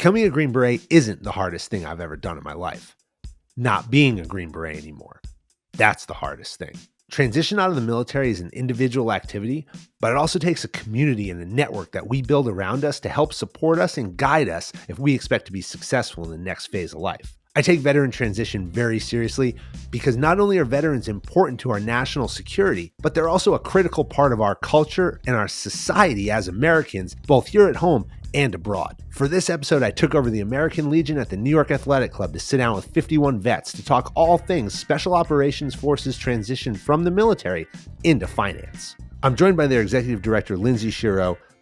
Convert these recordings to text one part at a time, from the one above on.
Becoming a Green Beret isn't the hardest thing I've ever done in my life. Not being a Green Beret anymore. That's the hardest thing. Transition out of the military is an individual activity, but it also takes a community and a network that we build around us to help support us and guide us if we expect to be successful in the next phase of life. I take veteran transition very seriously because not only are veterans important to our national security, but they're also a critical part of our culture and our society as Americans, both here at home and abroad. For this episode, I took over the American Legion at the New York Athletic Club to sit down with 51 vets to talk all things Special Operations Forces transition from the military into finance. I'm joined by their Executive Director, Lindsay,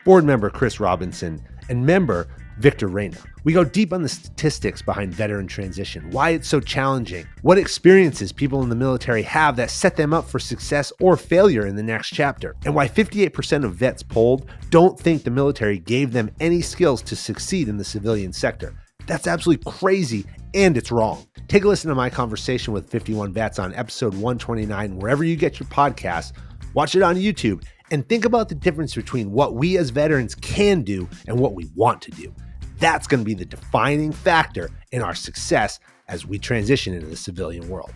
Board Member Chris Robinson, and Member Victor Raina. We go deep on the statistics behind veteran transition, why it's so challenging, what experiences people in the military have that set them up for success or failure in the next chapter, and why 58% of vets polled don't think the military gave them any skills to succeed in the civilian sector. That's absolutely crazy, and it's wrong. Take a listen to my conversation with 51 vets on episode 129, wherever you get your podcasts. Watch it on YouTube, and think about the difference between what we as veterans can do and what we want to do. That's going to be the defining factor in our success as we transition into the civilian world.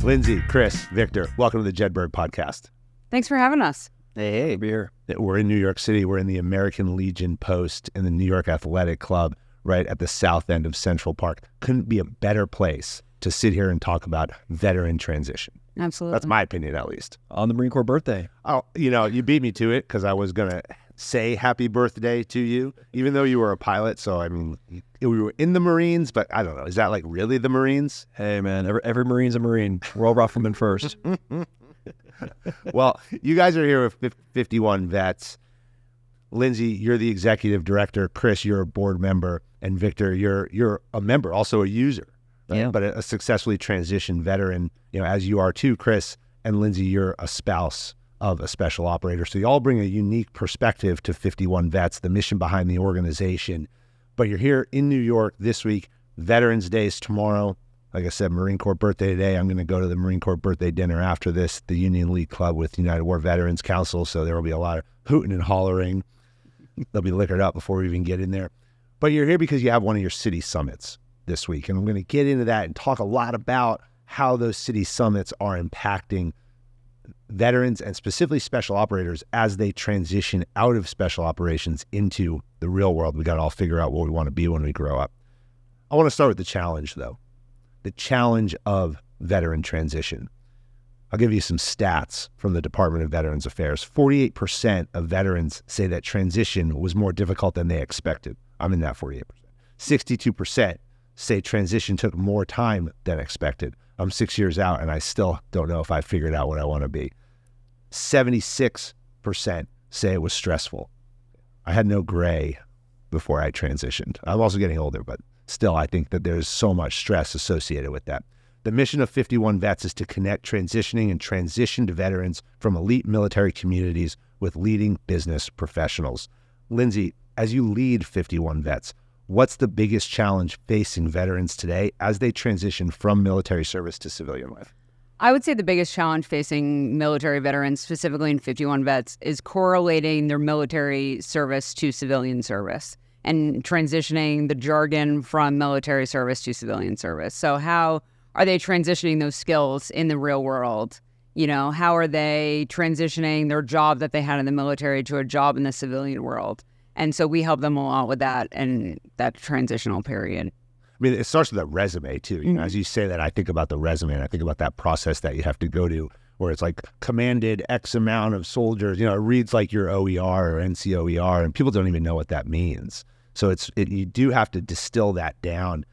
Lindsay, Chris, Victor, welcome to the Jedburgh podcast. Thanks for having us. Hey, be here. We're in New York City. We're in the American Legion post in the New York Athletic Club, right at the south end of Central Park. Couldn't be a better place to sit here and talk about veteran transition. Absolutely. That's my opinion, at least. On the Marine Corps birthday. Oh, you beat me to it because I was going to say happy birthday to you, even though you were a pilot. So, I mean, we were in the Marines, but I don't know. Is that like really the Marines? Hey, man, every Marine's a Marine. We're all Riflemen first. Well, you guys are here with 51 vets. Lindsay, you're the executive director. Chris, you're a board member. And Victor, you're a member, also a user. Right? Yeah. But a successfully transitioned veteran, as you are too, Chris, and Lindsay, you're a spouse of a special operator. So you all bring a unique perspective to 51 vets, the mission behind the organization. But you're here in New York this week. Veterans Day is tomorrow. Like I said, Marine Corps birthday today. I'm going to go to the Marine Corps birthday dinner after this, the Union League Club with United War Veterans Council. So there will be a lot of hooting and hollering. They'll be liquored up before we even get in there. But you're here because you have one of your city summits this week. And I'm going to get into that and talk a lot about how those city summits are impacting veterans and specifically special operators as they transition out of special operations into the real world. We got to all figure out what we want to be when we grow up. I want to start with the challenge, though. The challenge of veteran transition. I'll give you some stats from the Department of Veterans Affairs. 48% of veterans say that transition was more difficult than they expected. I'm in that 48%. 62% say transition took more time than expected. I'm 6 years out and I still don't know if I figured out what I want to be. 76% say it was stressful. I had no gray before I transitioned. I'm also getting older, but still I think that there's so much stress associated with that. The mission of 51 Vets is to connect transitioning and transitioned veterans from elite military communities with leading business professionals. Lindsay, as you lead 51 Vets, what's the biggest challenge facing veterans today as they transition from military service to civilian life? I would say the biggest challenge facing military veterans, specifically in 51 Vets, is correlating their military service to civilian service and transitioning the jargon from military service to civilian service. So how are they transitioning those skills in the real world? How are they transitioning their job that they had in the military to a job in the civilian world? And so we help them a lot with that and that transitional period. I mean, it starts with a resume too. As you say that, I think about the resume and I think about that process that you have to go to where it's like commanded X amount of soldiers. It reads like your OER or NCOER and people don't even know what that means. So you do have to distill that down.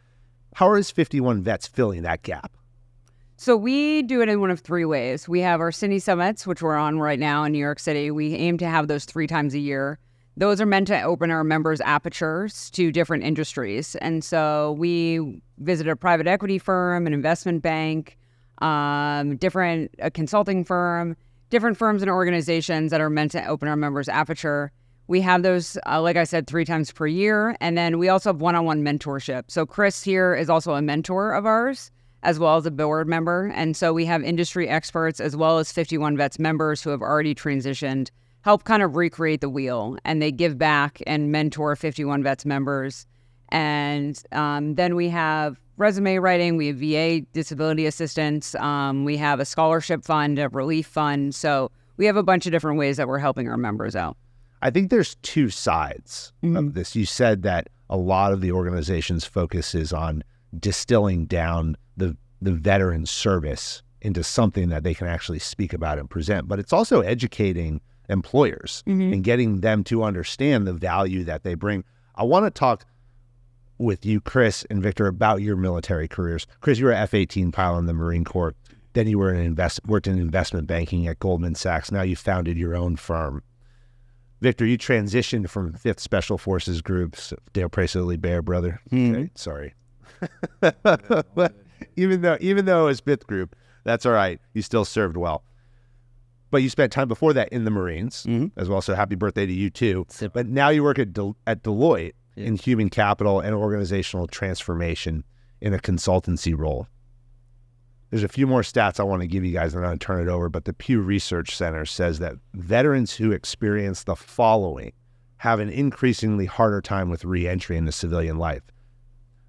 How is 51 Vets filling that gap? So we do it in one of three ways. We have our city summits, which we're on right now in New York City. We aim to have those 3 times a year. Those are meant to open our members' apertures to different industries. And so we visit a private equity firm, an investment bank, a consulting firm, different firms and organizations that are meant to open our members' aperture. We have those, like I said, 3 times per year. And then we also have one-on-one mentorship. So Chris here is also a mentor of ours. as well as a board member. And so we have industry experts as well as 51 Vets members who have already transitioned, help kind of recreate the wheel, and they give back and mentor 51 Vets members. And then we have resume writing, we have VA disability assistance, we have a scholarship fund, a relief fund. So we have a bunch of different ways that we're helping our members out. I think there's two sides of this. You said that a lot of the organization's focus is on distilling down the veteran service into something that they can actually speak about and present. But it's also educating employers and getting them to understand the value that they bring. I want to talk with you, Chris and Victor, about your military careers. Chris, you were an F-18 pilot in the Marine Corps. Then you were worked in investment banking at Goldman Sachs. Now you founded your own firm. Victor, you transitioned from 5th Special Forces Groups. Dale Presley Bear, brother. Okay, sorry. even though it was 5th Group, that's all right. You still served well. But you spent time before that in the Marines as well. So happy birthday to you too. But now you work at Deloitte in human capital and organizational transformation in a consultancy role. There's a few more stats I want to give you guys, and I'm going to turn it over, but the Pew Research Center says that veterans who experience the following have an increasingly harder time with re-entry into civilian life.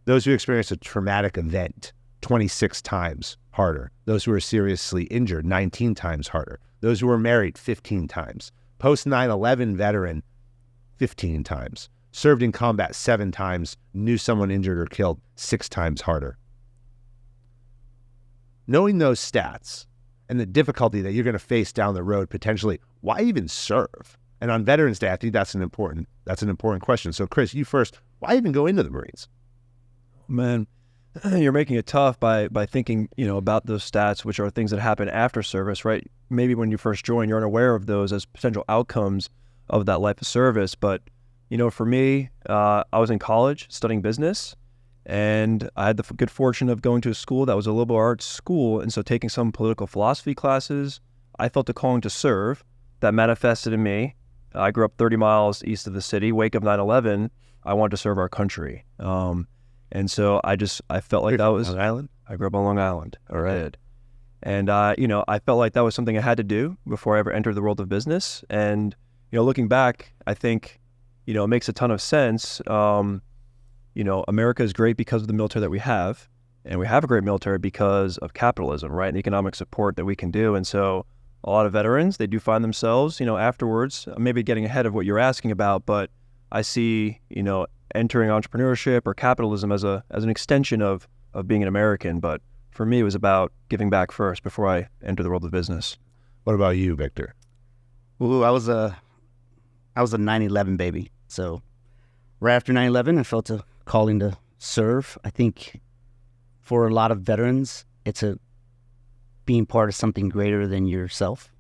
Those who experience a traumatic event, 26 times harder. Those who are seriously injured, 19 times harder. Those who are married, 15 times. Post 9/11 veteran, 15 times. Served in combat 7 times. Knew someone injured or killed, 6 times harder. Knowing those stats and the difficulty that you're going to face down the road potentially, why even serve? And on Veterans Day, I think that's an important question. So Chris, you first, why even go into the Marines? Man, you're making it tough by thinking, about those stats, which are things that happen after service, right? Maybe when you first join, you're unaware of those as potential outcomes of that life of service. But, for me, I was in college studying business, and I had the good fortune of going to a school that was a liberal arts school. And so taking some political philosophy classes, I felt a calling to serve that manifested in me. I grew up 30 miles east of the city. Wake of 9/11, I wanted to serve our country. And so I felt like that was... Long Island? I grew up on Long Island. All right. I did. And, I felt like that was something I had to do before I ever entered the world of business. And, looking back, I think, it makes a ton of sense. America is great because of the military that we have. And we have a great military because of capitalism, right? And the economic support that we can do. And so a lot of veterans, they do find themselves, afterwards, maybe getting ahead of what you're asking about, but I see, entering entrepreneurship or capitalism as an extension of being an American. But for me, it was about giving back first before I enter the world of business. What about you, Victor? Ooh, I was a 9/11 baby. So right after 9/11, I felt a calling to serve. I think for a lot of veterans, it's being part of something greater than yourself.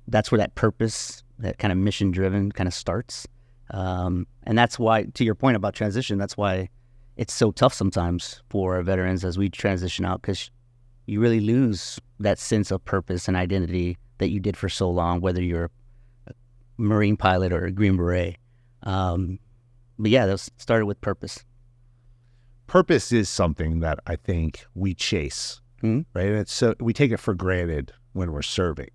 That's where that purpose, that kind of mission-driven kind of starts. And that's why, to your point about transition, that's why it's so tough sometimes for our veterans as we transition out, because you really lose that sense of purpose and identity that you did for so long, whether you're a Marine pilot or a Green Beret. But yeah, that started with purpose. Purpose is something that I think we chase, right? And so we take it for granted when we're serving,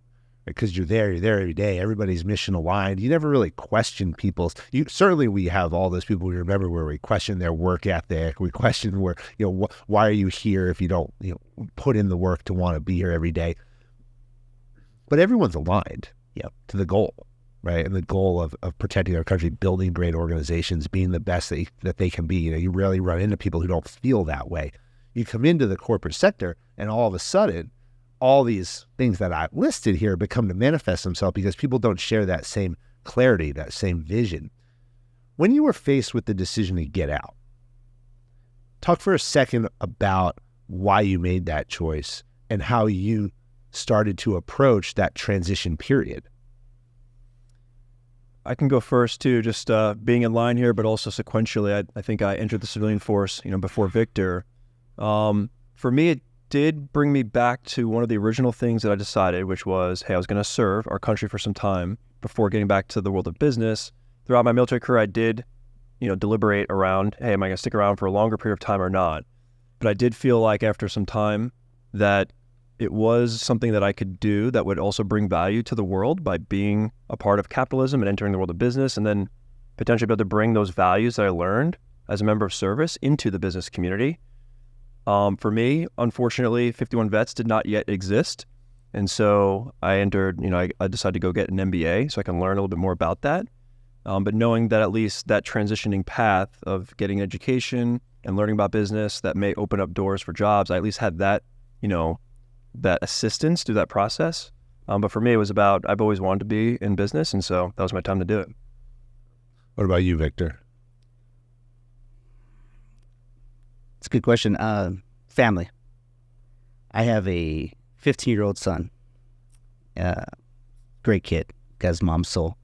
because you're there every day. Everybody's mission aligned. You never really question people's. Certainly we have all those people we remember where we question their work ethic. We question where, why are you here if you don't, put in the work to want to be here every day. But everyone's aligned to the goal, right? And the goal of protecting our country, building great organizations, being the best that they can be. You rarely run into people who don't feel that way. You come into the corporate sector and all of a sudden, all these things that I've listed here become to manifest themselves because people don't share that same clarity, that same vision. When you were faced with the decision to get out, talk for a second about why you made that choice and how you started to approach that transition period. I can go first too, just being in line here, but also sequentially. I think I entered the civilian force, before Victor. For me, it did bring me back to one of the original things that I decided, which was, hey, I was going to serve our country for some time before getting back to the world of business. Throughout my military career, I did, deliberate around, hey, am I going to stick around for a longer period of time or not? But I did feel like after some time that it was something that I could do that would also bring value to the world by being a part of capitalism and entering the world of business, and then potentially be able to bring those values that I learned as a member of service into the business community. For me, unfortunately, 51 Vets did not yet exist. And so I entered, I decided to go get an MBA so I can learn a little bit more about that. But knowing that at least that transitioning path of getting education and learning about business that may open up doors for jobs, I at least had that, that assistance through that process. But for me, it was about, I've always wanted to be in business. And so that was my time to do it. What about you, Victor? It's a good question. Family. I have a 15-year-old son. Great kid. Got his mom's soul.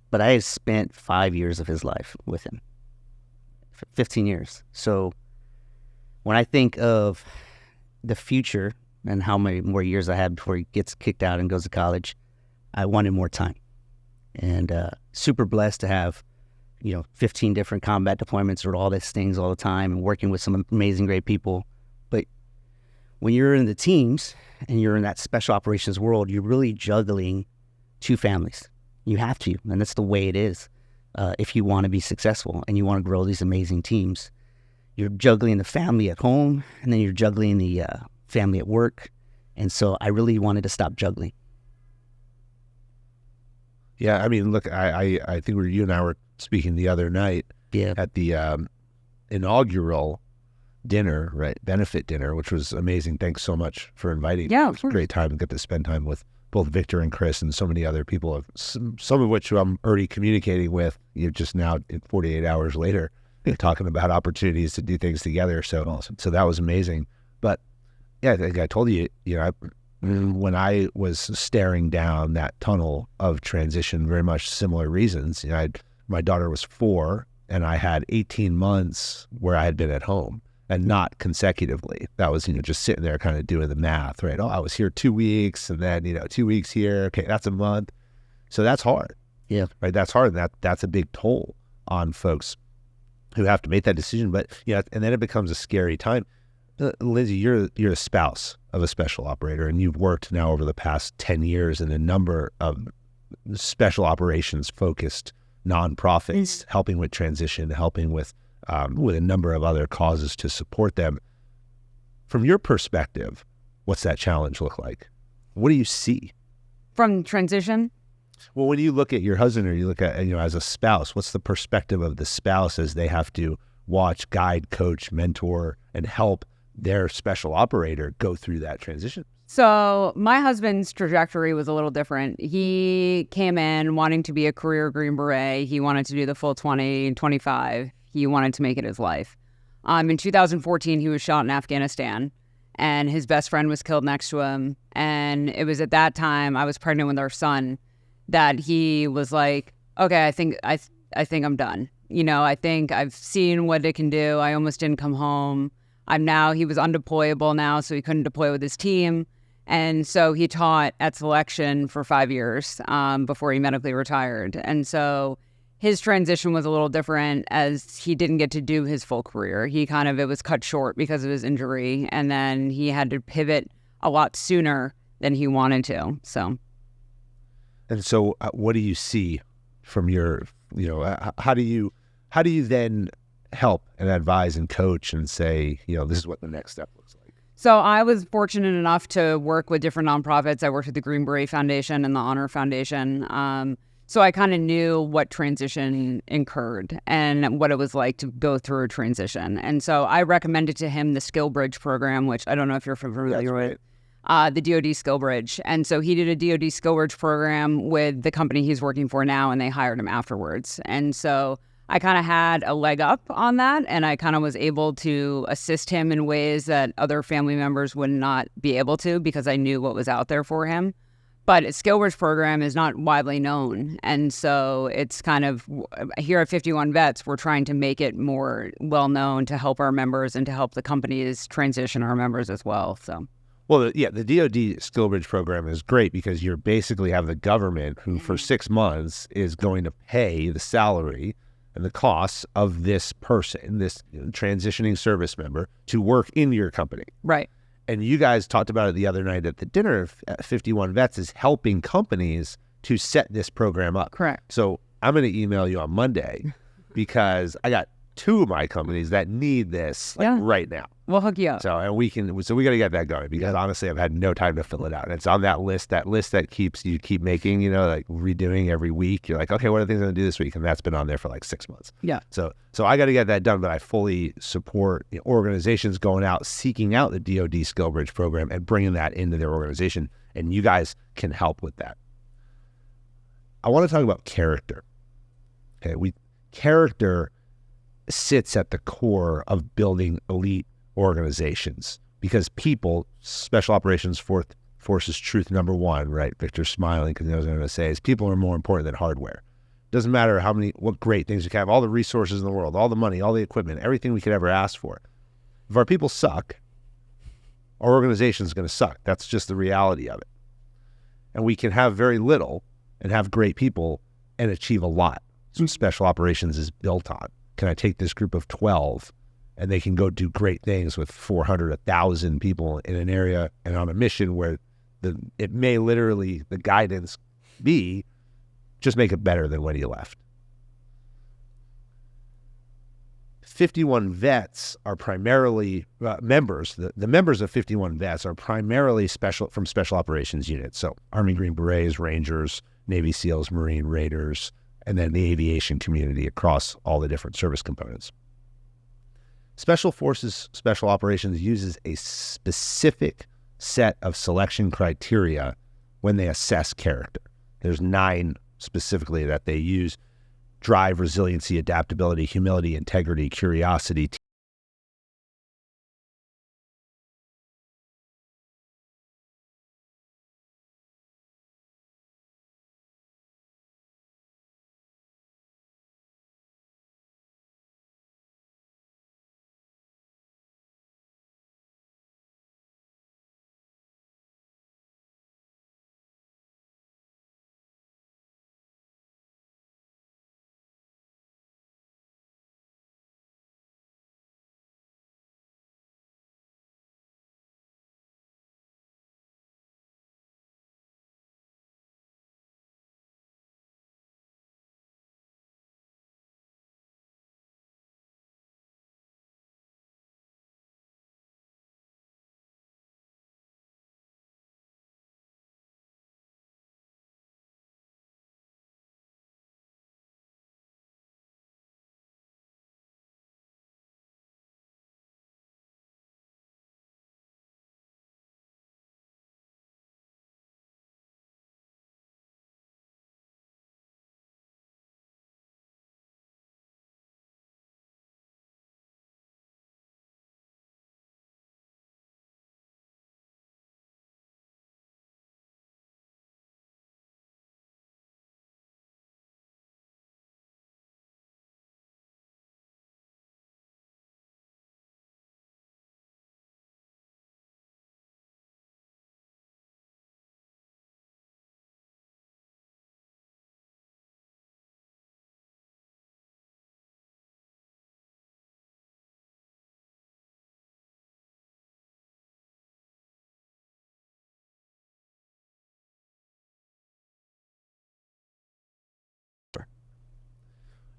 But I have spent 5 years of his life with him. 15 years. So when I think of the future and how many more years I have before he gets kicked out and goes to college, I wanted more time. And super blessed to have 15 different combat deployments or all these things all the time and working with some amazing, great people. But when you're in the teams and you're in that special operations world, you're really juggling two families. You have to, and that's the way it is. If you want to be successful and you want to grow these amazing teams, you're juggling the family at home and then you're juggling the family at work. And so I really wanted to stop juggling. Yeah, I mean, look, I think you and I were speaking the other night at the inaugural dinner, right? Benefit dinner, which was amazing. Thanks so much for inviting me. Yeah, It was a great time to get to spend time with both Victor and Chris and so many other people, some of which I'm already communicating with just now 48 hours later, talking about opportunities to do things together. So awesome. So that was amazing. But yeah, I think I told you, when I was staring down that tunnel of transition, very much similar reasons. My daughter was 4 and I had 18 months where I had been at home. And not consecutively. That was, just sitting there kind of doing the math, right? Oh, I was here 2 weeks and then, 2 weeks here. Okay, that's a month. So that's hard. Yeah. Right? That's hard. And that's a big toll on folks who have to make that decision. But, and then it becomes a scary time. Lindsay, you're a spouse of a special operator and you've worked now over the past 10 years in a number of special operations focused nonprofits, helping with transition, helping with a number of other causes to support them. From your perspective, what's that challenge look like? What do you see? From transition? Well, when you look at your husband or you look at, as a spouse, what's the perspective of the spouse as they have to watch, guide, coach, mentor, and help their special operator go through that transition? So my husband's trajectory was a little different. He came in wanting to be a career Green Beret. He wanted to do the full 20 and 25. He wanted to make it his life. In 2014, he was shot in Afghanistan, and his best friend was killed next to him. And it was at that time, I was pregnant with our son, that he was like, okay, I think I'm done. I think I've seen what it can do. I almost didn't come home. He was undeployable now, so he couldn't deploy with his team. And so he taught at selection for 5 years before he medically retired. And so his transition was a little different as he didn't get to do his full career. It was cut short because of his injury. And then he had to pivot a lot sooner than he wanted to. And so what do you see from your, how do you then help and advise and coach and say, this is what the next step looks like? So I was fortunate enough to work with different nonprofits. I worked with the Green Beret Foundation and the Honor Foundation. So I kind of knew what transition incurred and what it was like to go through a transition. And so I recommended to him the Skillbridge program, which I don't know if you're familiar with, the DoD Skillbridge. And so he did a DoD Skillbridge program with the company he's working for now, and they hired him afterwards. And so I kind of had a leg up on that, and I kind of was able to assist him in ways that other family members would not be able to because I knew what was out there for him. But Skillbridge program is not widely known. And so it's kind of, here at 51 Vets, we're trying to make it more well-known to help our members and to help the companies transition our members as well. So, well, the DoD Skillbridge program is great because you basically have the government who for 6 months is going to pay the salary and the costs of this person, this transitioning service member, to work in your company. Right. And you guys talked about it the other night at the dinner. 51 Vets is helping companies to set this program up. Correct. So I'm going to email you on Monday because I got 2 of my companies that need this right now. We'll hook you up. So we got to get that going because honestly, I've had no time to fill it out. And it's on that list that you keep making, like redoing every week. You're like, okay, what are the things I'm going to do this week? And that's been on there for like 6 months. Yeah. So I got to get that done, but I fully support organizations going out, seeking out the DoD Skillbridge program and bringing that into their organization. And you guys can help with that. I want to talk about character. Okay. Character sits at the core of building elite organizations because people, Special Operations Forces truth number 1, right? Victor's smiling because he knows what I'm going to say, is people are more important than hardware. Doesn't matter what great things we can have, all the resources in the world, all the money, all the equipment, everything we could ever ask for. If our people suck, our organization is going to suck. That's just the reality of it. And we can have very little and have great people and achieve a lot. That's what Special Operations is built on. Can I take this group of 12 and they can go do great things with 400, 1,000 people in an area and on a mission where it may literally, the guidance be, just make it better than when you left. 51 Vets are primarily members. The members of 51 Vets are primarily from Special Operations units. So Army Green Berets, Rangers, Navy SEALs, Marine Raiders, and then the aviation community across all the different service components. Special Forces, Special Operations uses a specific set of selection criteria when they assess character. There's 9 specifically that they use: drive, resiliency, adaptability, humility, integrity, curiosity,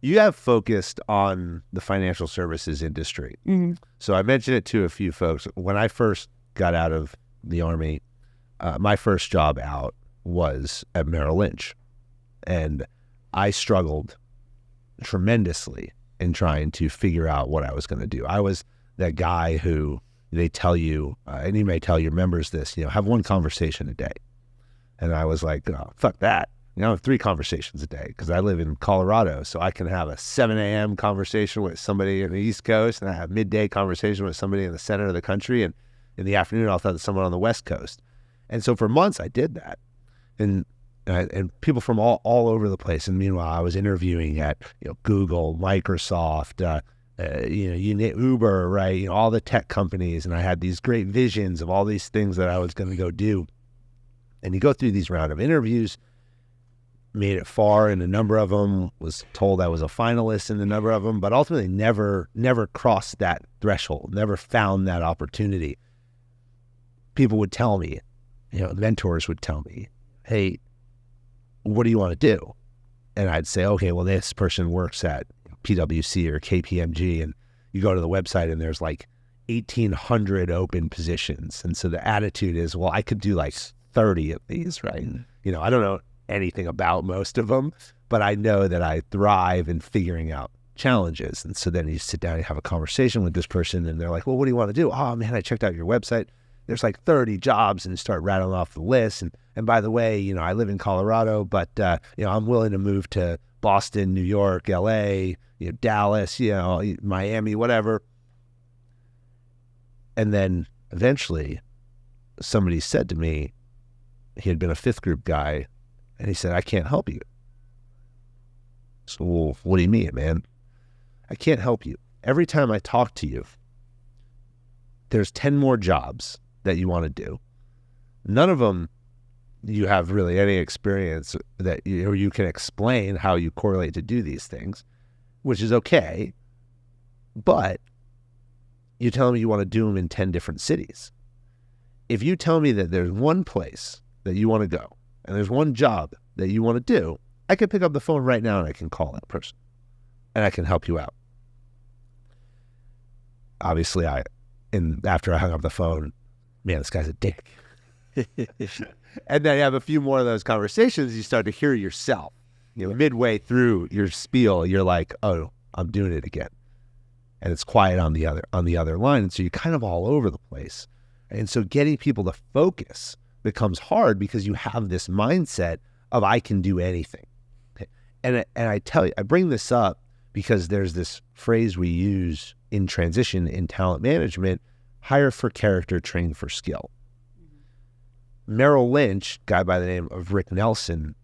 you have focused on the financial services industry. Mm-hmm. So I mentioned it to a few folks. When I first got out of the Army, my first job out was at Merrill Lynch. And I struggled tremendously in trying to figure out what I was going to do. I was that guy who they tell you, and you may tell your members this, have 1 conversation a day. And I was like, oh, fuck that. I have 3 conversations a day because I live in Colorado. So I can have a 7 a.m. conversation with somebody in the East Coast, and I have midday conversation with somebody in the center of the country. And in the afternoon, I'll talk to someone on the West Coast. And so for months, I did that. And people from all over the place. And meanwhile, I was interviewing at Google, Microsoft, Uber, right? All the tech companies. And I had these great visions of all these things that I was going to go do. And you go through these round of interviews, made it far in a number of them, was told I was a finalist in a number of them, but ultimately never crossed that threshold, never found that opportunity. People would tell me, mentors would tell me, hey, what do you want to do? And I'd say, okay, well, this person works at PwC or KPMG, and you go to the website and there's like 1,800 open positions. And so the attitude is, well, I could do like 30 of these, right? I don't know anything about most of them, but I know that I thrive in figuring out challenges. And so then you sit down and have a conversation with this person, and they're like, well, what do you want to do? Oh man, I checked out your website. There's like 30 jobs, and start rattling off the list. And by the way, I live in Colorado, but I'm willing to move to Boston, New York, LA, Dallas, Miami, whatever. And then eventually somebody said to me, he had been a fifth group guy, and he said, I can't help you. So, well, what do you mean, man? I can't help you. Every time I talk to you, there's 10 more jobs that you want to do. None of them you have really any experience that you can explain how you correlate to do these things, which is okay. But you tell me you want to do them in 10 different cities. If you tell me that there's one place that you want to go and there's one job that you want to do, I can pick up the phone right now and I can call that person and I can help you out. Obviously, after I hung up the phone, man, this guy's a dick. And then you have a few more of those conversations, you start to hear yourself. Midway through your spiel, you're like, oh, I'm doing it again. And it's quiet on the other line. And so you're kind of all over the place. And so getting people to focus becomes hard because you have this mindset of I can do anything. Okay? And I tell you, I bring this up because there's this phrase we use in transition in talent management: hire for character, train for skill. Merrill Lynch, guy by the name of Rick Nelson,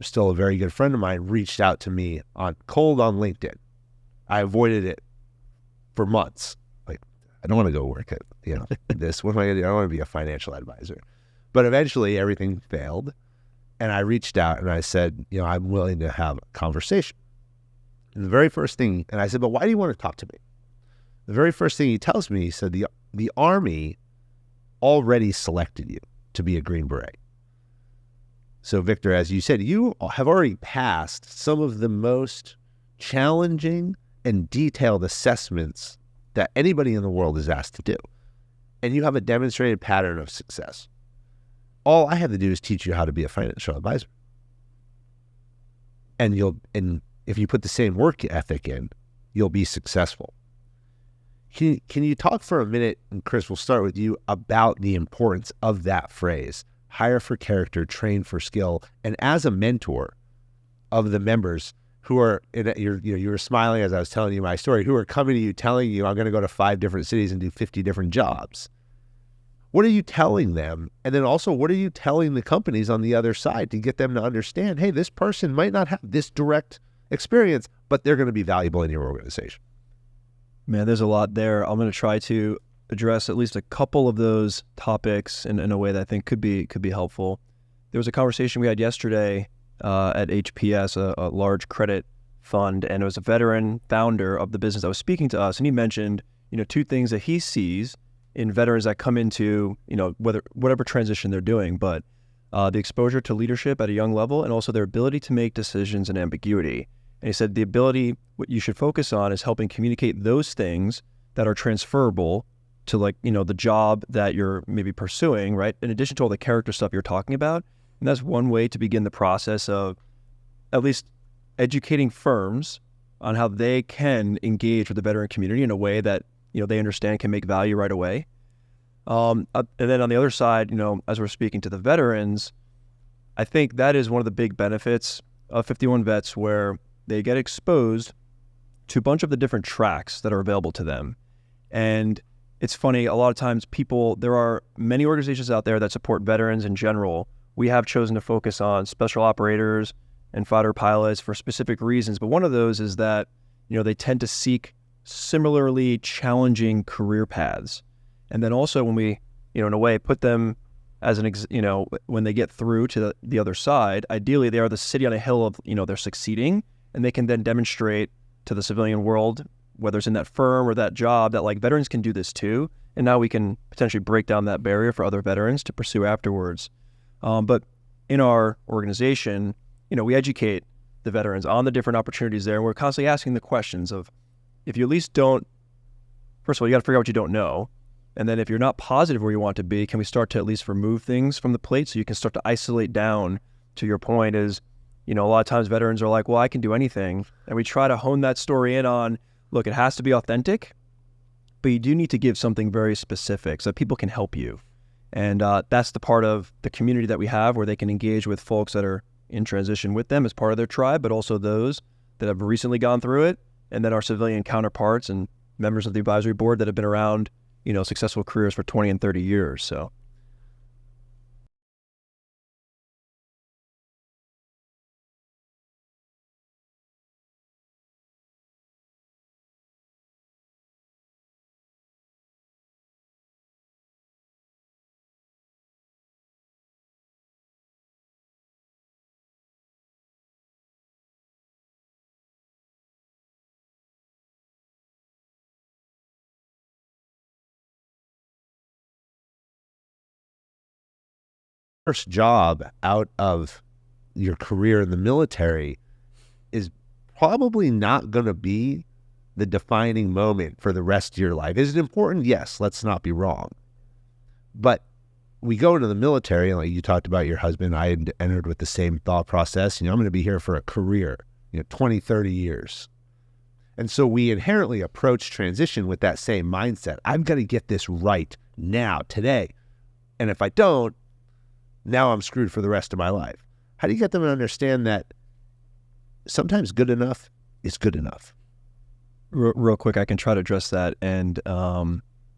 still a very good friend of mine, reached out to me on LinkedIn. I avoided it for months. Like, I don't want to go work at this. What am I going to do? I don't want to be a financial advisor. But eventually everything failed, and I reached out and I said, I'm willing to have a conversation. And the very first thing, and I said, but why do you want to talk to me? The very first thing he tells me, he said, the Army already selected you to be a Green Beret. So Victor, as you said, you have already passed some of the most challenging and detailed assessments that anybody in the world is asked to do. And you have a demonstrated pattern of success. All I have to do is teach you how to be a financial advisor. And if you put the same work ethic in, you'll be successful. Can you talk for a minute, and Chris, we'll start with you, about the importance of that phrase, hire for character, train for skill, and as a mentor of the members who are, you were smiling as I was telling you my story, who are coming to you telling you, I'm going to go to 5 different cities and do 50 different jobs. What are you telling them? And then also, what are you telling the companies on the other side to get them to understand, hey, this person might not have this direct experience, but they're going to be valuable in your organization? Man, there's a lot there. I'm going to try to address at least a couple of those topics in a way that I think could be helpful. There was a conversation we had yesterday at HPS, a large credit fund, and it was a veteran founder of the business that was speaking to us, and he mentioned, 2 things that he sees in veterans that come into, whatever transition they're doing, but the exposure to leadership at a young level, and also their ability to make decisions and ambiguity. And he said the ability, what you should focus on is helping communicate those things that are transferable to the job that you're maybe pursuing, right? In addition to all the character stuff you're talking about. And that's one way to begin the process of at least educating firms on how they can engage with the veteran community in a way that, they understand can make value right away. And then on the other side, as we're speaking to the veterans, I think that is one of the big benefits of 51 Vets, where they get exposed to a bunch of the different tracks that are available to them. And it's funny, a lot of times there are many organizations out there that support veterans in general. We have chosen to focus on special operators and fighter pilots for specific reasons. But one of those is that, they tend to seek similarly challenging career paths. And then also when we, in a way, put them as when they get through to the other side, ideally they are the city on a hill of, they're succeeding, and they can then demonstrate to the civilian world, whether it's in that firm or that job, that like veterans can do this too. And now we can potentially break down that barrier for other veterans to pursue afterwards. But in our organization, we educate the veterans on the different opportunities there. And we're constantly asking the questions of, if you at least don't, first of all, you got to figure out what you don't know. And then if you're not positive where you want to be, can we start to at least remove things from the plate so you can start to isolate down? To your point is, a lot of times veterans are like, well, I can do anything. And we try to hone that story in on, look, it has to be authentic, but you do need to give something very specific so that people can help you. And that's the part of the community that we have where they can engage with folks that are in transition with them as part of their tribe, but also those that have recently gone through it, and then our civilian counterparts and members of the advisory board that have been around, successful careers for 20 and 30 years. So. First job out of your career in the military is probably not going to be the defining moment for the rest of your life. Is it important? Yes, let's not be wrong. But we go into the military, and like you talked about your husband, I had entered with the same thought process. I'm going to be here for a career, 20, 30 years. And so we inherently approach transition with that same mindset. I've got to get this right now, today. And if I don't, now I'm screwed for the rest of my life. How do you get them to understand that sometimes good enough is good enough? Real quick, I can try to address that. And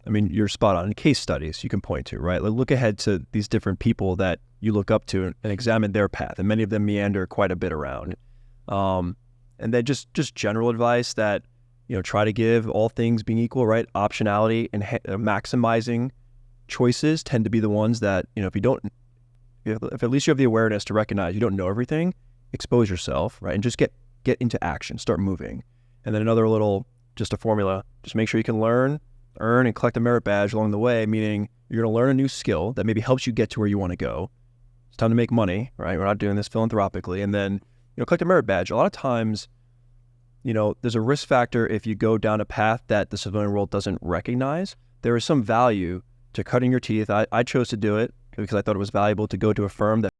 you're spot on. Case studies you can point to, right? Like, look ahead to these different people that you look up to and examine their path. And many of them meander quite a bit around. And then just general advice that, try to give, all things being equal, right? Optionality and maximizing choices tend to be the ones that, if at least you have the awareness to recognize you don't know everything, expose yourself, right? And just get into action, start moving. And then another just a formula, just make sure you can learn, earn, and collect a merit badge along the way, meaning you're going to learn a new skill that maybe helps you get to where you want to go. It's time to make money, right? We're not doing this philanthropically. And then, collect a merit badge. A lot of times, there's a risk factor if you go down a path that the civilian world doesn't recognize. There is some value to cutting your teeth. I chose to do it because I thought it was valuable to go to a firm that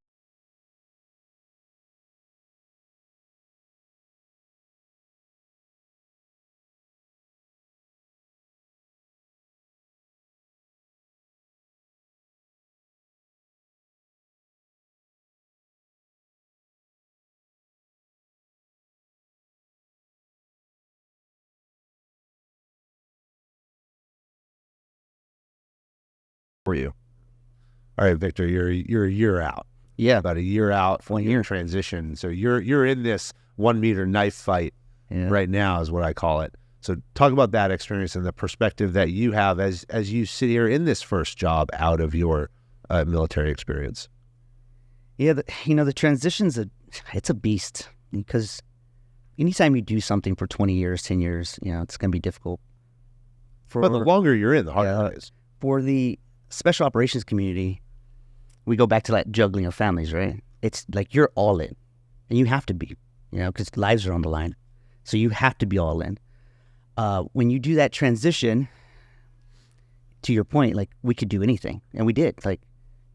for you. All right, Victor, you're a year out. Yeah. About a year out from your transition. So you're in this 1 meter knife fight right now is what I call it. So talk about that experience and the perspective that you have as you sit here in this first job out of your military experience. Yeah, the transition's it's a beast, because anytime you do something for 20 years, 10 years, it's going to be difficult. But the longer you're in, the harder it is. For the special operations community, we go back to that juggling of families, right? It's like you're all in, and you have to be, because lives are on the line. So you have to be all in. When you do that transition, to your point, like, we could do anything, and we did. Like,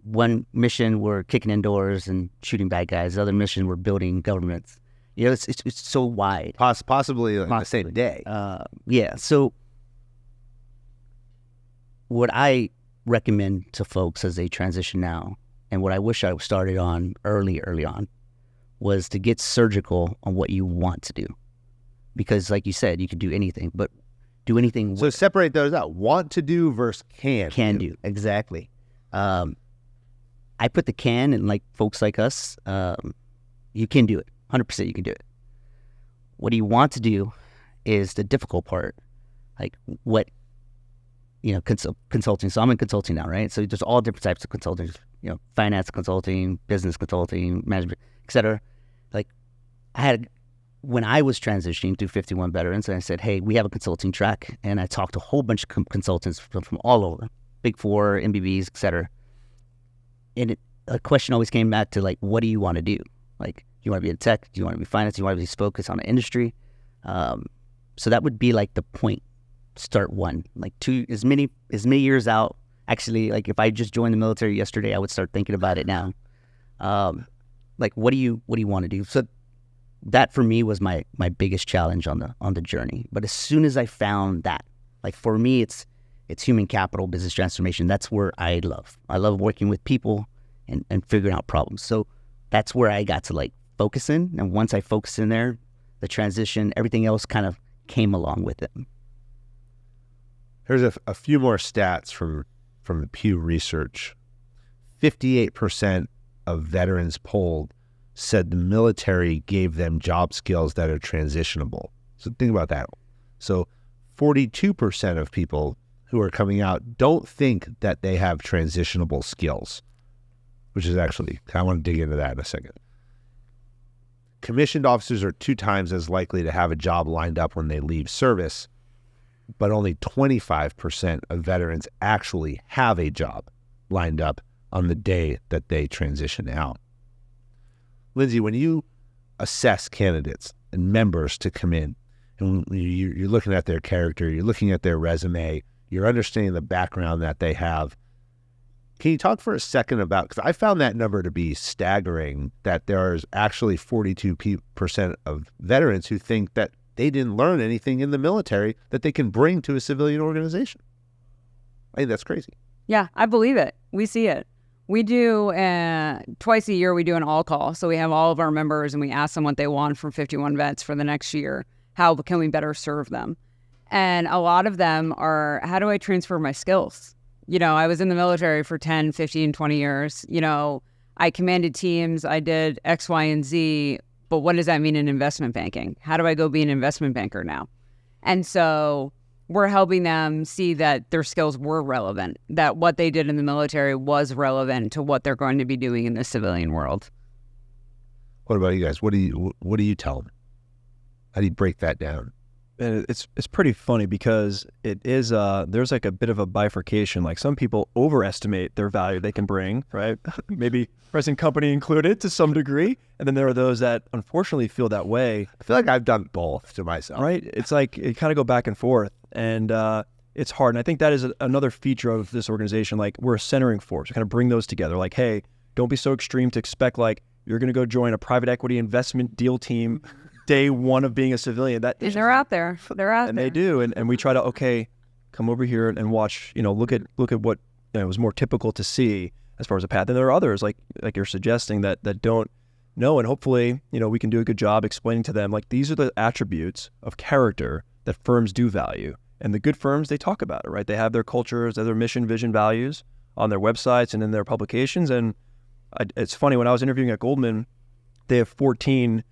one mission we're kicking in doors and shooting bad guys. The other mission we're building governments. It's so wide. Possibly the same day. Yeah. So what I recommend to folks as they transition now, and what I wish I started on early on, was to get surgical on what you want to do. Because like you said, you could do anything, but do anything. So separate those out. Want to do versus can do. Exactly. I put the can, and like folks like us, you can do it. 100% you can do it. What do you want to do is the difficult part. Like what, consulting. So I'm in consulting now, right? So there's all different types of consulting. finance consulting, business consulting, management, etc. Like when I was transitioning to 51 veterans, and I said, hey, we have a consulting track, and I talked to a whole bunch of consultants from all over, Big Four, MBBs, etc. And a question always came back to like, what do you want to do? Like, you want to be in tech? Do you want to be finance? Do you want to be focused on the industry? So that would be like the point. Start one, like two, as many years out. Actually, like if I just joined the military yesterday, I would start thinking about it now. Like, what do you want to do? So that for me was my biggest challenge on the journey. But as soon as I found that, like for me, it's human capital, business transformation. That's where I love working with people and figuring out problems. So that's where I got to like focus in. And once I focused in there, the transition, everything else kind of came along with it. Here's a few more stats from the Pew Research. 58% of veterans polled said the military gave them job skills that are transitionable. So think about that. So 42% of people who are coming out don't think that they have transitionable skills, which is actually, I want to dig into that in a second. Commissioned officers are 2 times as likely to have a job lined up when they leave service, but only 25% of veterans actually have a job lined up on the day that they transition out. Lindsay, when you assess candidates and members to come in, and you're looking at their character, you're looking at their resume, you're understanding the background that they have, can you talk for a second about, because I found that number to be staggering, that there's actually 42% of veterans who think that they didn't learn anything in the military that they can bring to a civilian organization. I think that's crazy. Yeah, I believe it. We see it. We do, twice a year, we do an all-call. So we have all of our members and we ask them what they want from 51 vets for the next year. How can we better serve them? And a lot of them are, how do I transfer my skills? I was in the military for 10, 15, 20 years. I commanded teams. I did X, Y, and Z. But what does that mean in investment banking? How do I go be an investment banker now? And so we're helping them see that their skills were relevant, that what they did in the military was relevant to what they're going to be doing in the civilian world. What about you guys? What do you tell them? How do you break that down? And it's pretty funny because it is there's like a bit of a bifurcation. Like some people overestimate their value they can bring, right? Maybe present company included to some degree. And then there are those that unfortunately feel that way. I feel like I've done both to myself. Right? It's like it kind of go back and forth. And it's hard. And I think that is another feature of this organization. Like we're a centering force. We kind of bring those together. Like, hey, don't be so extreme to expect like you're going to go join a private equity investment deal team day one of being a civilian. They're out there. And they do. And we try to, okay, come over here and watch, look at what was more typical to see as far as a path. And there are others like you're suggesting that don't know. And hopefully, we can do a good job explaining to them, like, these are the attributes of character that firms do value. And the good firms, they talk about it, right? They have their cultures, their mission, vision, values on their websites and in their publications. And it's funny, when I was interviewing at Goldman, they have 14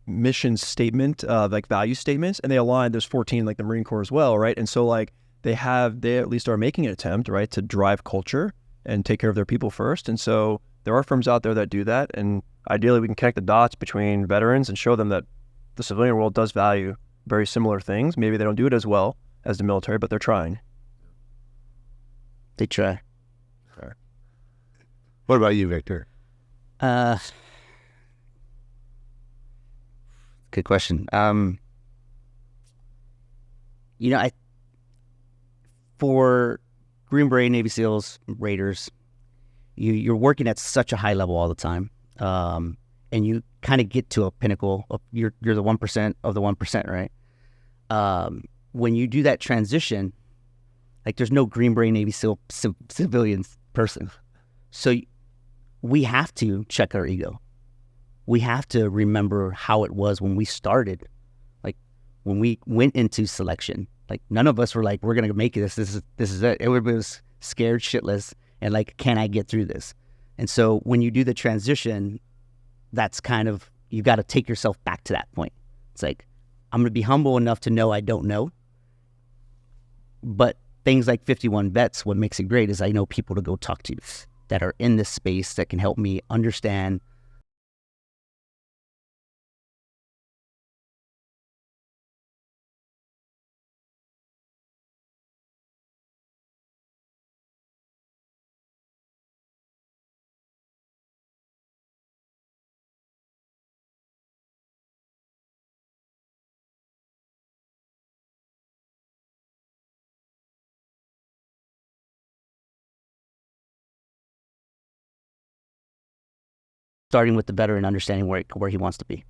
mission statement, like value statements, and they align. There's 14 like the Marine Corps as well, right? And so like they at least are making an attempt, right, to drive culture and take care of their people first. And so there are firms out there that do that, and ideally we can connect the dots between veterans and show them that the civilian world does value very similar things. Maybe they don't do it as well as the military, but they're trying. They try. Okay. What about you, Victor? Good question. For Green Beret, Navy SEALs, Raiders, you're working at such a high level all the time, and you kind of get to a pinnacle. You're the 1% of the 1%, right? When you do that transition, like there's no Green Beret, Navy SEAL civilian person, so we have to check our ego. We have to remember how it was when we started, like when we went into selection. Like none of us were like, we're gonna make this. This is it. Everybody was scared shitless and like, can I get through this? And so when you do the transition, that's kind of, you got to take yourself back to that point. It's like, I'm gonna be humble enough to know I don't know, but things like 51 Vets, what makes it great is I know people to go talk to that are in this space that can help me understand. Starting with the veteran, understanding where he wants to be.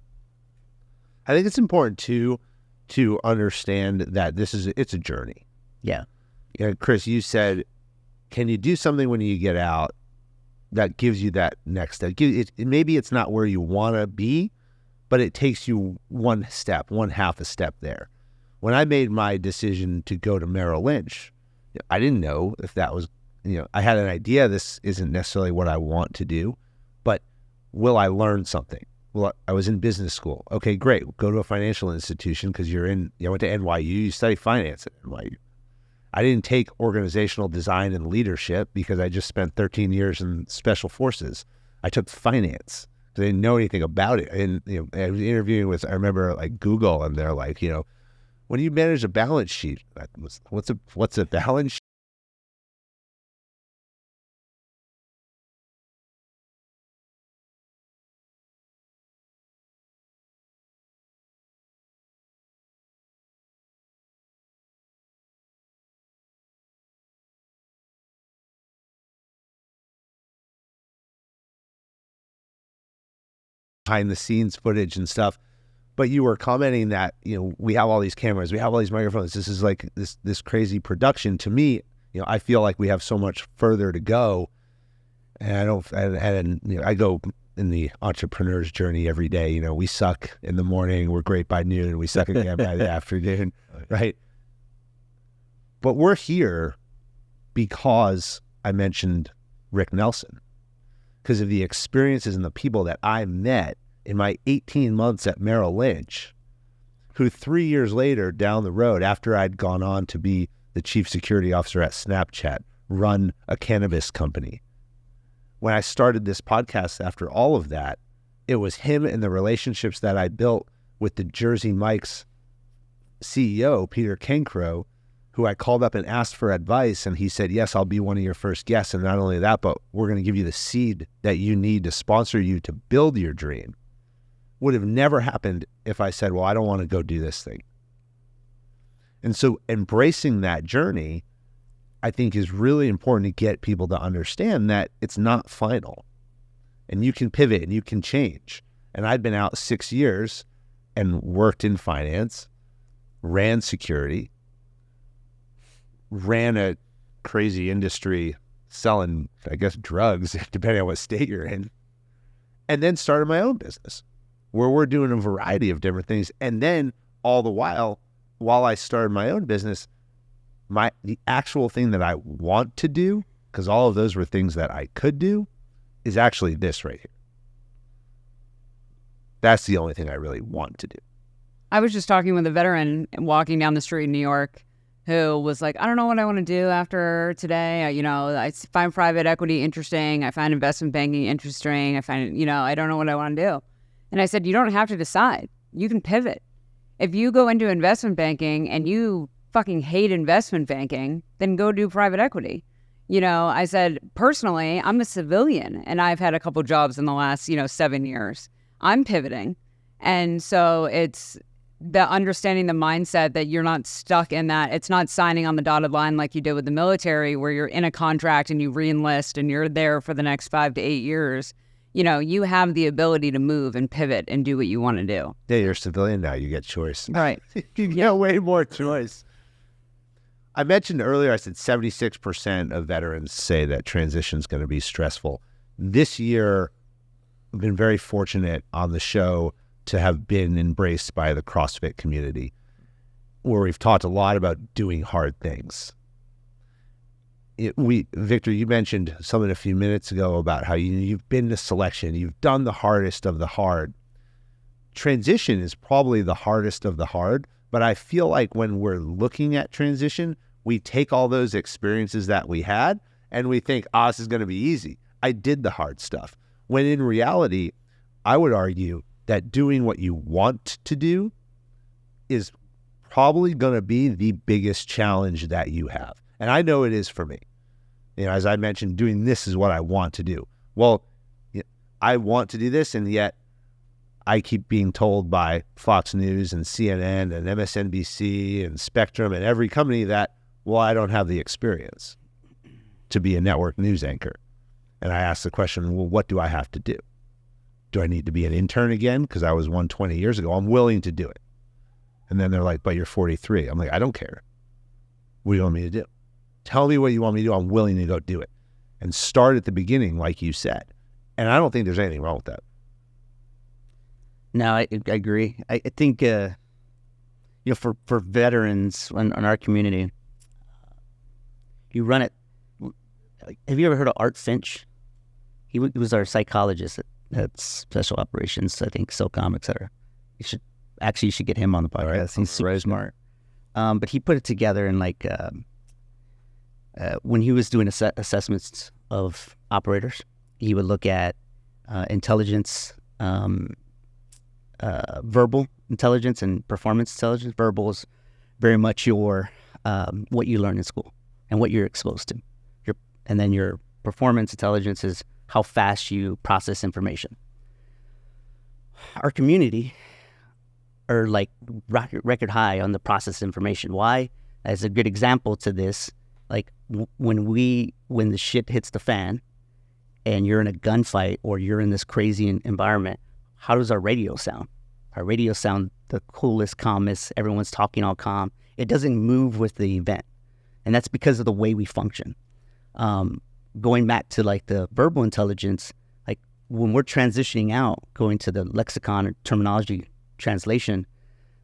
I think it's important to understand that it's a journey. Yeah. Chris, you said, can you do something when you get out that gives you that next step? Maybe it's not where you want to be, but it takes you one half a step there. When I made my decision to go to Merrill Lynch, I didn't know if that was, I had an idea this isn't necessarily what I want to do, but will I learn something? Well, I was in business school. Okay, great. Go to a financial institution because I went to NYU. You study finance at NYU. I didn't take organizational design and leadership because I just spent 13 years in special forces. I took finance because I didn't know anything about it. And I was interviewing with, I remember like Google, and they're like, when do you manage a balance sheet? What's a balance sheet? Behind the scenes footage and stuff. But you were commenting that, we have all these cameras, we have all these microphones. This is like this crazy production. To me, I feel like we have so much further to go. And I go in the entrepreneur's journey every day. We suck in the morning, we're great by noon, and we suck again by the afternoon, right? But we're here because I mentioned Rick Nelson, because of the experiences and the people that I met in my 18 months at Merrill Lynch, who 3 years later down the road, after I'd gone on to be the chief security officer at Snapchat, run a cannabis company. When I started this podcast after all of that, it was him and the relationships that I built with the Jersey Mike's CEO, Peter Cancro, who I called up and asked for advice, and he said, yes, I'll be one of your first guests. And not only that, but we're going to give you the seed that you need to sponsor you to build your dream. Would have never happened if I said, well, I don't want to go do this thing. And so embracing that journey, I think, is really important to get people to understand that it's not final. And you can pivot and you can change. And I'd been out 6 years and worked in finance, ran security, ran a crazy industry selling, I guess, drugs, depending on what state you're in, and then started my own business where we're doing a variety of different things. And then all the while I started my own business, the actual thing that I want to do, because all of those were things that I could do, is actually this right here. That's the only thing I really want to do. I was just talking with a veteran walking down the street in New York who was like, I don't know what I want to do after today. I find private equity interesting. I find investment banking interesting. I find, I don't know what I want to do. And I said, you don't have to decide. You can pivot. If you go into investment banking and you fucking hate investment banking, then go do private equity. I said, personally, I'm a civilian and I've had a couple jobs in the last, 7 years. I'm pivoting. And so it's the understanding the mindset that you're not stuck in that. It's not signing on the dotted line like you did with the military where you're in a contract and you re-enlist and you're there for the next 5 to 8 years. You have the ability to move and pivot and do what you want to do. Yeah, you're a civilian now. You get choice. Right. You get way more choice. I mentioned earlier, I said 76% of veterans say that transition is going to be stressful. This year, I've been very fortunate on the show to have been embraced by the CrossFit community, where we've talked a lot about doing hard things. Victor, you mentioned something a few minutes ago about how you've been to selection, you've done the hardest of the hard. Transition is probably the hardest of the hard, but I feel like when we're looking at transition, we take all those experiences that we had and we think, this is going to be easy. I did the hard stuff. When in reality, I would argue that doing what you want to do is probably going to be the biggest challenge that you have. And I know it is for me. As I mentioned, doing this is what I want to do. Well, I want to do this, and yet I keep being told by Fox News and CNN and MSNBC and Spectrum and every company that, well, I don't have the experience to be a network news anchor. And I ask the question, well, what do I have to do? Do I need to be an intern again? Because I was one 20 years ago. I'm willing to do it. And then they're like, but you're 43. I'm like, I don't care. What do you want me to do? Tell me what you want me to do. I'm willing to go do it. And start at the beginning, like you said. And I don't think there's anything wrong with that. No, I agree. I think, for veterans in our community, you run it. Have you ever heard of Art Finch? He was our psychologist at Special Operations, I think, SOCOM, et cetera. You should get him on the podcast. Right. He's super smart. But he put it together in when he was doing assessments of operators, he would look at intelligence, verbal intelligence and performance intelligence. Verbal is very much your what you learn in school and what you're exposed to. And then your performance intelligence is how fast you process information. Our community are like record high on the process information. Why? As a good example to this, like when the shit hits the fan and you're in a gunfight or you're in this crazy environment, how does our radio sound? Our radio sound the coolest, calmest, everyone's talking all calm. It doesn't move with the event. And that's because of the way we function. Going back to like the verbal intelligence, like when we're transitioning out, going to the lexicon or terminology translation,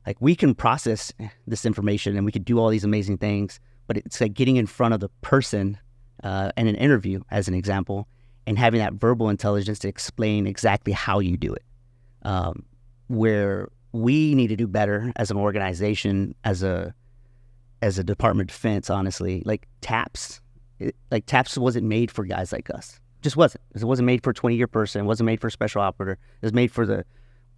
like we can process this information and we can do all these amazing things, but it's like getting in front of the person in an interview, as an example, and having that verbal intelligence to explain exactly how you do it. Where we need to do better as an organization, as a Department of Defense, honestly, like TAPS. TAPS wasn't made for guys like us. Just wasn't. It wasn't made for a 20-year person. It wasn't made for a special operator. It was made for the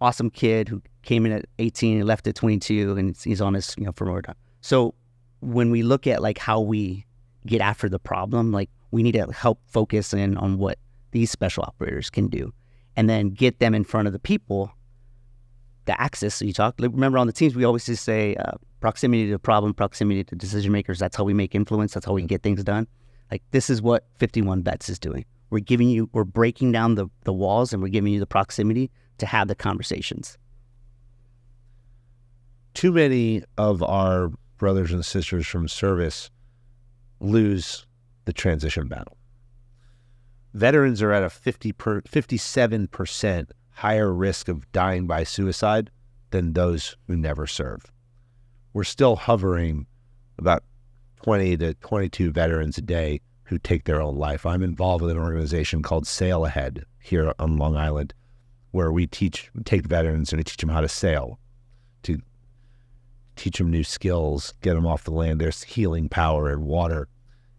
awesome kid who came in at 18 and left at 22, and he's on his for more time. So when we look at like how we get after the problem, like we need to help focus in on what these special operators can do, and then get them in front of the people. The access. So remember on the teams, we always just say proximity to the problem, proximity to decision makers. That's how we make influence. That's how we can get things done. Like this is what 51 Vets is doing. We're breaking down the walls and we're giving you the proximity to have the conversations. Too many of our brothers and sisters from service lose the transition battle. Veterans are at a 57% higher risk of dying by suicide than those who never serve. We're still hovering about 20 to 22 veterans a day who take their own life. I'm involved with an organization called Sail Ahead here on Long Island, where we take veterans and we teach them how to sail, to teach them new skills, get them off the land. There's healing power in water.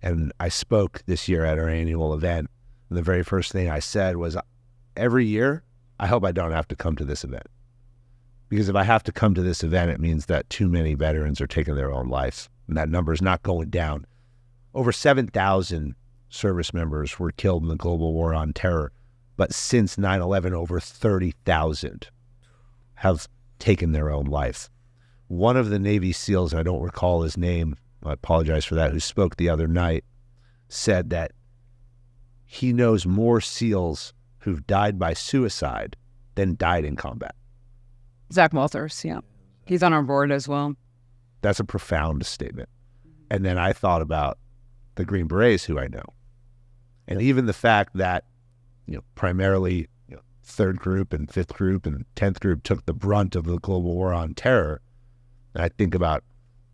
And I spoke this year at our annual event, and the very first thing I said was, every year, I hope I don't have to come to this event. Because if I have to come to this event, it means that too many veterans are taking their own life, and that number is not going down. Over 7,000 service members were killed in the global war on terror, but since 9/11, over 30,000 have taken their own life. One of the Navy SEALs, and I don't recall his name, I apologize for that, who spoke the other night, said that he knows more SEALs who've died by suicide than died in combat. Zach Walters, yeah. He's on our board as well. That's a profound statement. And then I thought about the Green Berets who I know. And even the fact that, primarily, 3rd Group and 5th Group and 10th Group took the brunt of the global war on terror. And I think about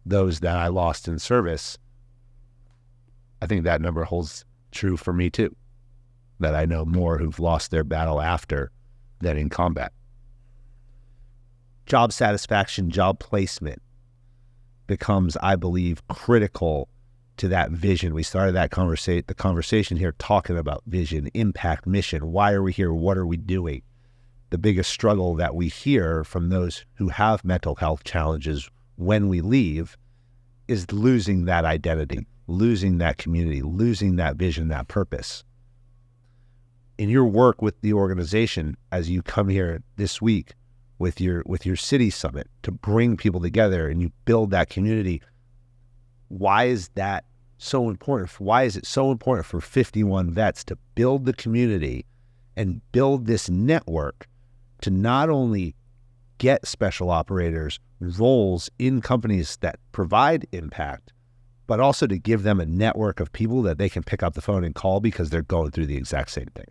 those that I lost in service. I think that number holds true for me too. That I know more who've lost their battle after than in combat. Job satisfaction, job placement becomes, I believe, critical to that vision. We started the conversation here talking about vision, impact, mission. Why are we here? What are we doing? The biggest struggle that we hear from those who have mental health challenges when we leave is losing that identity, losing that community, losing that vision, that purpose. In your work with the organization, as you come here this week with your city summit to bring people together and you build that community, why is that so important? Why is it so important for 51 vets to build the community and build this network to not only get special operators roles in companies that provide impact, but also to give them a network of people that they can pick up the phone and call because they're going through the exact same thing?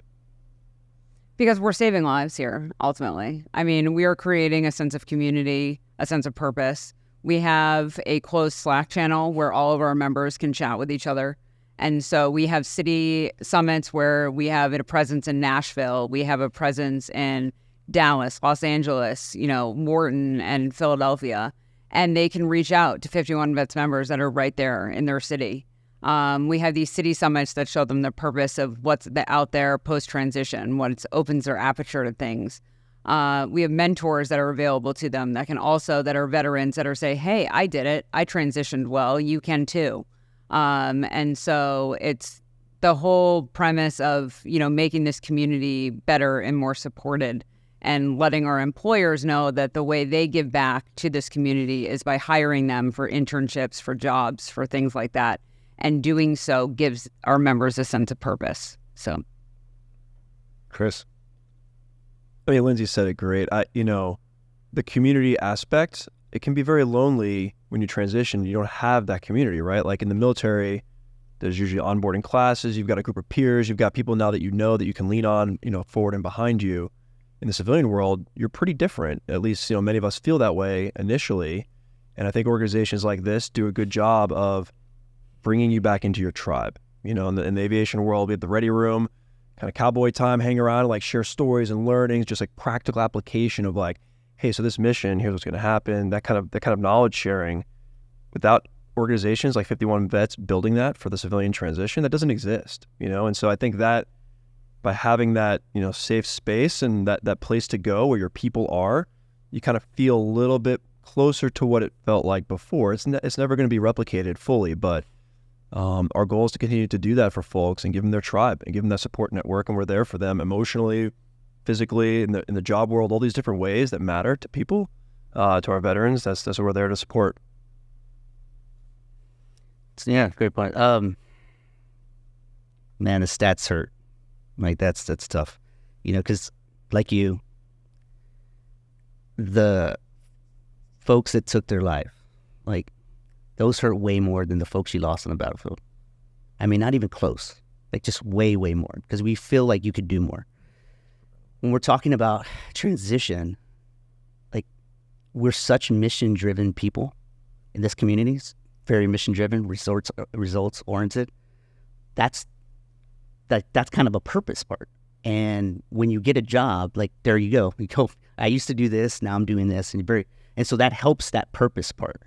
Because we're saving lives here, ultimately. I mean, we are creating a sense of community, a sense of purpose. We have a closed Slack channel where all of our members can chat with each other. And so we have city summits where we have a presence in Nashville. We have a presence in Dallas, Los Angeles, Morton and Philadelphia. And they can reach out to 51 Vets members that are right there in their city. We have these city summits that show them the purpose of what's out there post-transition, what opens their aperture to things. We have mentors that are available to them that are veterans that are say, hey, I did it. I transitioned well. You can too. And so it's the whole premise of, making this community better and more supported and letting our employers know that the way they give back to this community is by hiring them for internships, for jobs, for things like that. And doing so gives our members a sense of purpose. So, Chris? I mean, Lindsay said it great. The community aspect, it can be very lonely when you transition. You don't have that community, right? Like in the military, there's usually onboarding classes. You've got a group of peers. You've got people now that that you can lean on, forward and behind you. In the civilian world, you're pretty different. At least, many of us feel that way initially. And I think organizations like this do a good job of bringing you back into your tribe. In the aviation world, we have the ready room, kind of cowboy time, hang around, like share stories and learnings, just like practical application of like, hey, so this mission, here's what's going to happen. That kind of knowledge sharing. Without organizations like 51 Vets building that for the civilian transition, that doesn't exist. And so I think that by having that, safe space and that place to go where your people are, you kind of feel a little bit closer to what it felt like before. It's never going to be replicated fully, but our goal is to continue to do that for folks and give them their tribe and give them that support network. And we're there for them emotionally, physically, in the job world, all these different ways that matter to people, to our veterans. That's what we're there to support. Yeah, great point. Man, the stats hurt. Like that's tough, because like you, the folks that took their life, like those hurt way more than the folks you lost on the battlefield. I mean, not even close, like just way, way more, because we feel like you could do more. When we're talking about transition, like we're such mission-driven people in this community, very mission-driven, results-oriented. That's kind of a purpose part. And when you get a job, like there you go. I used to do this, now I'm doing this, and so that helps that purpose part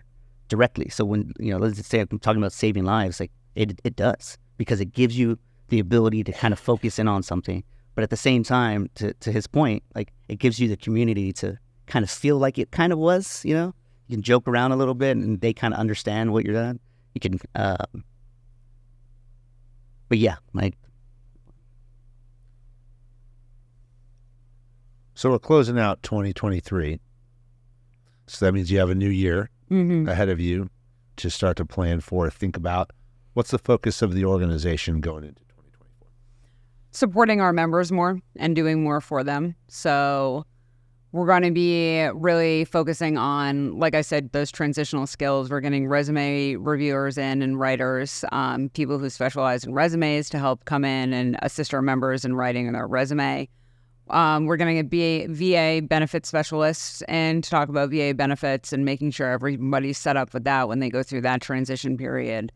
directly. So when let's just say I'm talking about saving lives, like it does, because it gives you the ability to kind of focus in on something. But at the same time, to his point, like it gives you the community to kind of feel like it kind of was. You can joke around a little bit, and they kind of understand what you're doing. You can, but yeah, like. So we're closing out 2023. So that means you have a new year ahead of you to start to plan for, think about what's the focus of the organization going into 2024. Supporting our members more and doing more for them. So we're going to be really focusing on, like I said, those transitional skills. We're getting resume reviewers in and writers, people who specialize in resumes to help come in and assist our members in writing their resume. We're going to get VA benefit specialists and to talk about VA benefits and making sure everybody's set up with that when they go through that transition period.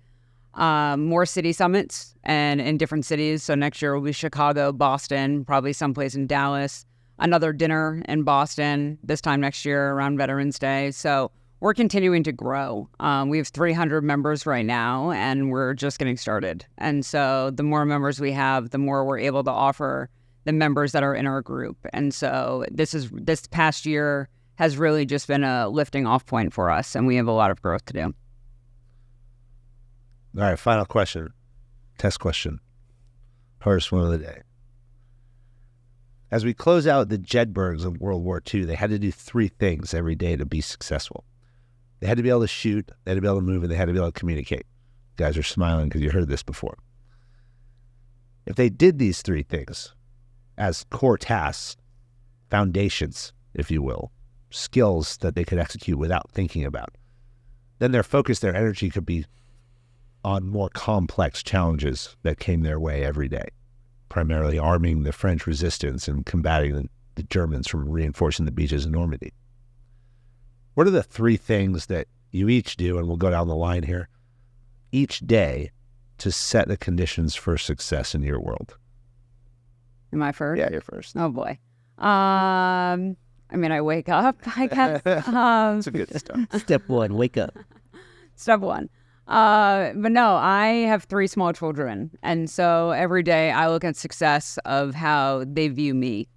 More city summits and in different cities. So next year will be Chicago, Boston, probably someplace in Dallas, another dinner in Boston this time next year around Veterans Day. So we're continuing to grow. We have 300 members right now, and we're just getting started. And so the more members we have, the more we're able to offer the members that are in our group. And so this past year has really just been a lifting off point for us, and we have a lot of growth to do. All right, final question. Test question. First one of the day. As we close out the Jedburghs of World War II, they had to do 3 things every day to be successful. They had to be able to shoot, they had to be able to move, and they had to be able to communicate. You guys are smiling because you heard this before. If they did these 3 things as core tasks, foundations, if you will, skills that they could execute without thinking about, then their focus, their energy could be on more complex challenges that came their way every day, primarily arming the French resistance and combating the Germans from reinforcing the beaches of Normandy. What are the 3 things that you each do, and we'll go down the line here, each day to set the conditions for success in your world? Am I first? Yeah, you're first. Oh, boy. I wake up, I guess. That's a good start. Step 1, wake up. Step 1. But no, I have 3 small children. And so every day I look at success of how they view me.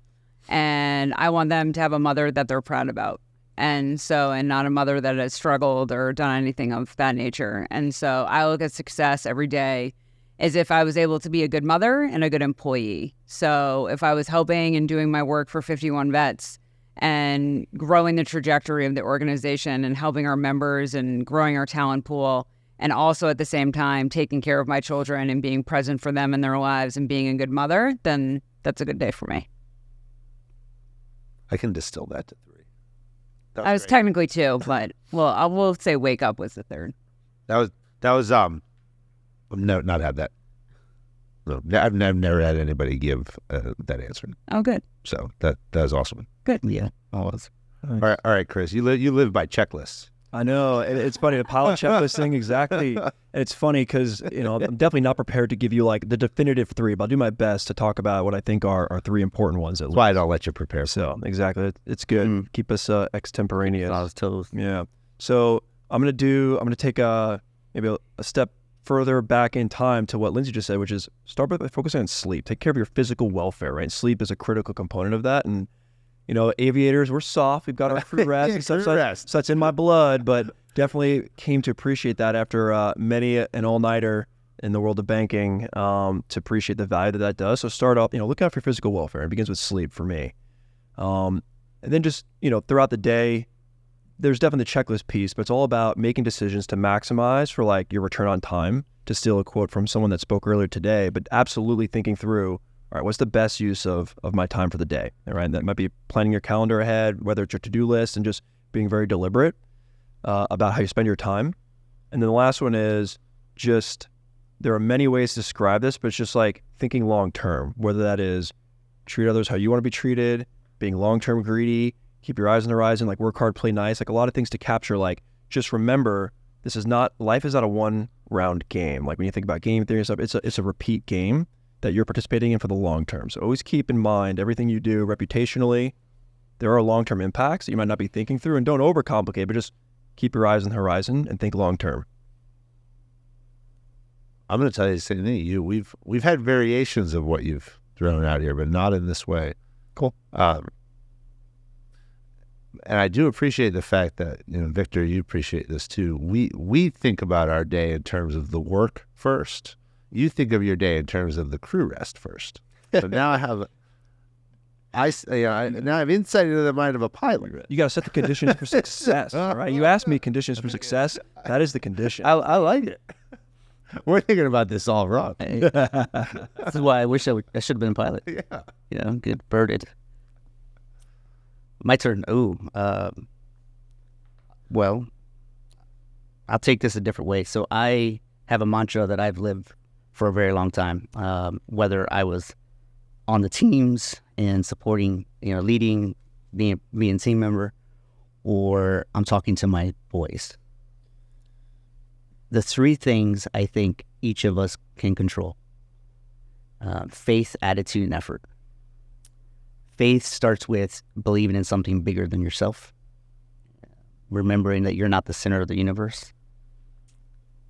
And I want them to have a mother that they're proud about. And not a mother that has struggled or done anything of that nature. And so I look at success every day as if I was able to be a good mother and a good employee. So if I was helping and doing my work for 51 vets and growing the trajectory of the organization and helping our members and growing our talent pool, and also at the same time taking care of my children and being present for them in their lives and being a good mother, then that's a good day for me. I can distill that to 3. I was technically 2, but I will say wake up was the 3rd. That was no, not had that. No, I've never had anybody give that answer. Oh, good. So that was awesome. Good. Yeah, always. All right, Chris, you live by checklists. I know. It's funny, the pilot checklist thing, exactly. And it's funny because, I'm definitely not prepared to give you like the definitive 3, but I'll do my best to talk about what I think are 3 important ones. That's why I don't let you prepare. So, exactly. It's good. Keep us extemporaneous. I was told. Yeah. So I'm going to take maybe a step further back in time to what Lindsay just said, which is start by focusing on sleep. Take care of your physical welfare, right? Sleep is a critical component of that. And aviators, we're soft. We've got our crew rest. So that's in my blood, but definitely came to appreciate that after many an all-nighter in the world of banking to appreciate the value that does. So start off, look out for your physical welfare. It begins with sleep for me. And then just, throughout the day, there's definitely the checklist piece, but it's all about making decisions to maximize for like your return on time, to steal a quote from someone that spoke earlier today, but absolutely thinking through, all right, what's the best use of my time for the day? All right, that might be planning your calendar ahead, whether it's your to-do list, and just being very deliberate about how you spend your time. And then the last one is just, there are many ways to describe this, but it's just like thinking long-term, whether that is treat others how you want to be treated, being long-term greedy, keep your eyes on the horizon, like work hard, play nice, like a lot of things to capture. Like, just remember, life is not a one-round game. Like when you think about game theory and stuff, it's a repeat game that you're participating in for the long term. So always keep in mind everything you do reputationally, there are long-term impacts that you might not be thinking through, and don't overcomplicate, but just keep your eyes on the horizon and think long-term. I'm going to tell you the same thing. We've had variations of what you've thrown out here, but not in this way. Cool. And I do appreciate the fact that, Victor, you appreciate this too. We think about our day in terms of the work first. You think of your day in terms of the crew rest first. So now I have insight into the mind of a pilot. You got to set the conditions for success, all right? You asked me conditions for success. That is the condition. I like it. We're thinking about this all wrong. This is why I wish I should have been a pilot. Yeah. Get birded. My turn. Well, I'll take this a different way. So I have a mantra that I've lived for a very long time, whether I was on the teams and supporting, leading, being a team member, or I'm talking to my boys. The 3 things I think each of us can control: faith, attitude, and effort. Faith starts with believing in something bigger than yourself. remembering that you're not the center of the universe.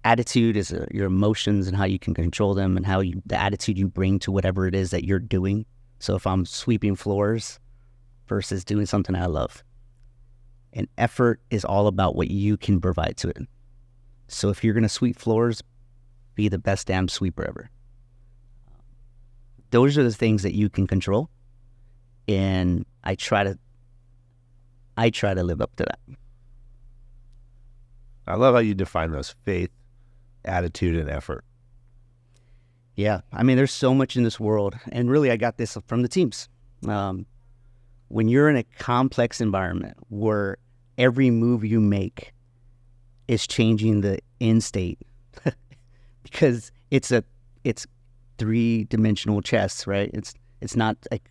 Attitude is your emotions and how you can control them, and the attitude you bring to whatever it is that you're doing. So if I'm sweeping floors versus doing something I love. And effort is all about what you can provide to it. So if you're going to sweep floors, be the best damn sweeper ever. Those are the things that you can control. And I try to live up to that. I love how you define those: faith, attitude, and effort. Yeah. I mean, there's so much in this world. And really, I got this from the teams. When you're in a complex environment where every move you make is changing the end state, because it's three-dimensional chess, right? It's not like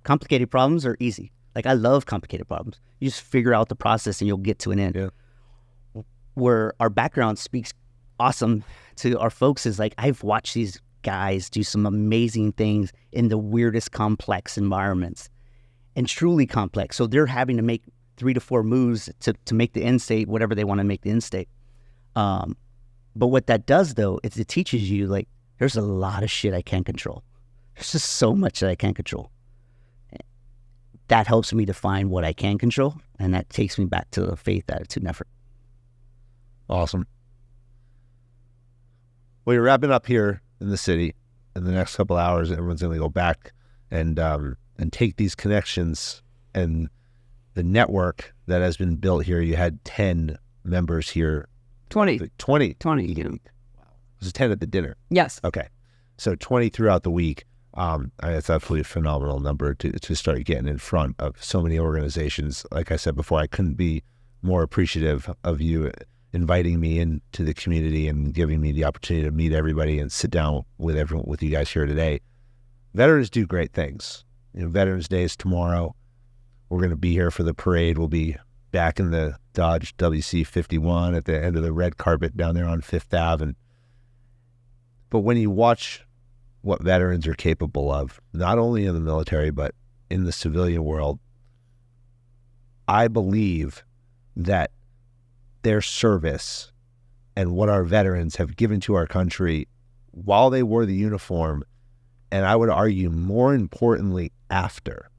complicated problems are easy. Like, I love complicated problems. You just figure out the process and you'll get to an end. Yeah. Where our background speaks awesome to our folks is like, I've watched these guys do some amazing things in the weirdest complex environments, and truly complex. So they're having to make 3 to 4 moves to make the end state, whatever they want to make the end state. But what that does, though, is it teaches you, like, there's a lot of shit I can't control. There's just so much that I can't control. That helps me define what I can control, and that takes me back to the faith, attitude, and effort. Awesome. Well, you're wrapping up here in the city. In the next couple hours, everyone's going to go back and take these connections and the network that has been built here. You had 10 members here. 20. 20. 20. Yeah. Wow. It was 10 at the dinner. Yes. Okay. So 20 throughout the week. It's absolutely a phenomenal number to start getting in front of so many organizations. Like I said before, I couldn't be more appreciative of you inviting me into the community and giving me the opportunity to meet everybody and sit down with you guys here today. Veterans do great things. Veterans Day is tomorrow. We're going to be here for the parade. We'll be back in the Dodge WC-51 at the end of the red carpet down there on Fifth Ave. But when you watch what veterans are capable of, not only in the military, but in the civilian world, I believe that their service and what our veterans have given to our country while they wore the uniform, and I would argue more importantly after,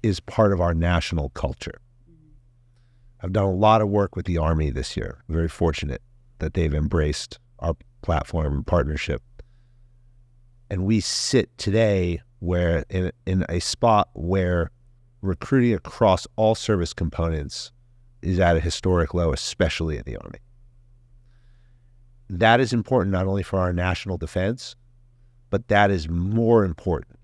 is part of our national culture. I've done a lot of work with the Army this year. I'm very fortunate that they've embraced our platform and partnership. And we sit today where in a spot where recruiting across all service components is at a historic low, especially in the Army. That is important not only for our national defense, but that is more important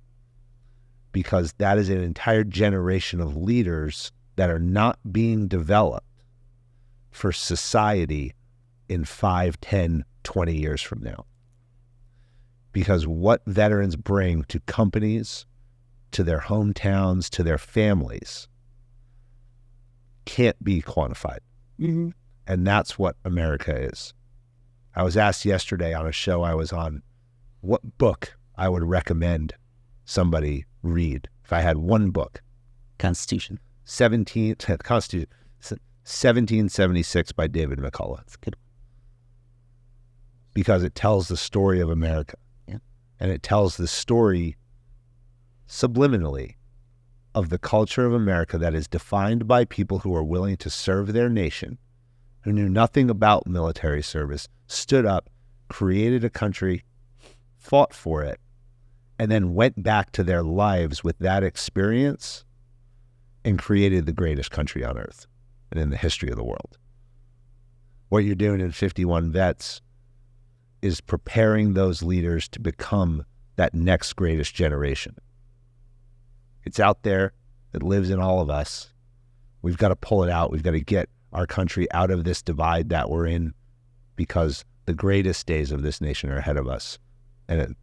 because that is an entire generation of leaders that are not being developed for society in 5, 10, 20 years from now. Because what veterans bring to companies, to their hometowns, to their families, can't be quantified. Mm-hmm. And that's what America is. I was asked yesterday on a show I was on what book I would recommend somebody read. If I had one book. Constitution. 1776 by David McCullough. That's good. Because it tells the story of America. Yeah. And it tells the story subliminally of the culture of America that is defined by people who are willing to serve their nation, who knew nothing about military service, stood up, created a country, fought for it, and then went back to their lives with that experience and created the greatest country on earth and in the history of the world. What you're doing in 51 Vets is preparing those leaders to become that next greatest generation. It's out there. It lives in all of us. We've got to pull it out. We've got to get our country out of this divide that we're in because the greatest days of this nation are ahead of us. And it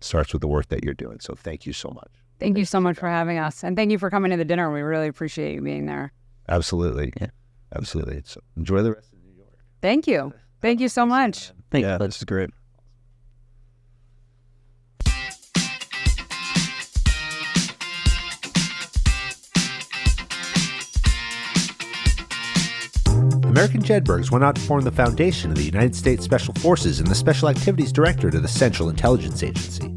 starts with the work that you're doing. So thank you so much. Thank you so much for having us. And thank you for coming to the dinner. We really appreciate you being there. Absolutely. Yeah. Absolutely. So enjoy the rest of New York. Thank you. Thank you so much. Thank you. This is great. American Jedburghs went out to form the foundation of the United States Special Forces and the Special Activities Directorate of the Central Intelligence Agency.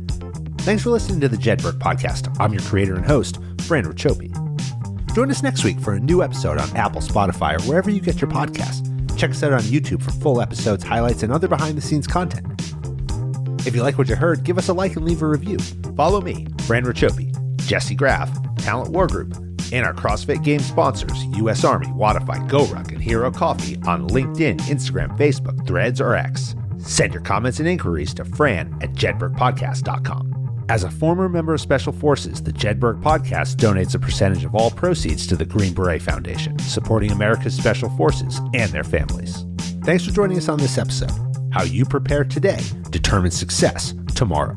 Thanks for listening to the Jedburgh Podcast. I'm your creator and host, Fran Rachopi. Join us next week for a new episode on Apple, Spotify, or wherever you get your podcasts. Check us out on YouTube for full episodes, highlights, and other behind-the-scenes content. If you like what you heard, give us a like and leave a review. Follow me, Fran Rachopi, Jesse Graff, Talent War Group, and our CrossFit Games sponsors, U.S. Army, Wodify, GoRuck, and Hero Coffee on LinkedIn, Instagram, Facebook, Threads, or X. Send your comments and inquiries to fran@jedburghpodcast.com. As a former member of Special Forces, the Jedburgh Podcast donates a percentage of all proceeds to the Green Beret Foundation, supporting America's Special Forces and their families. Thanks for joining us on this episode. How you prepare today determines success tomorrow.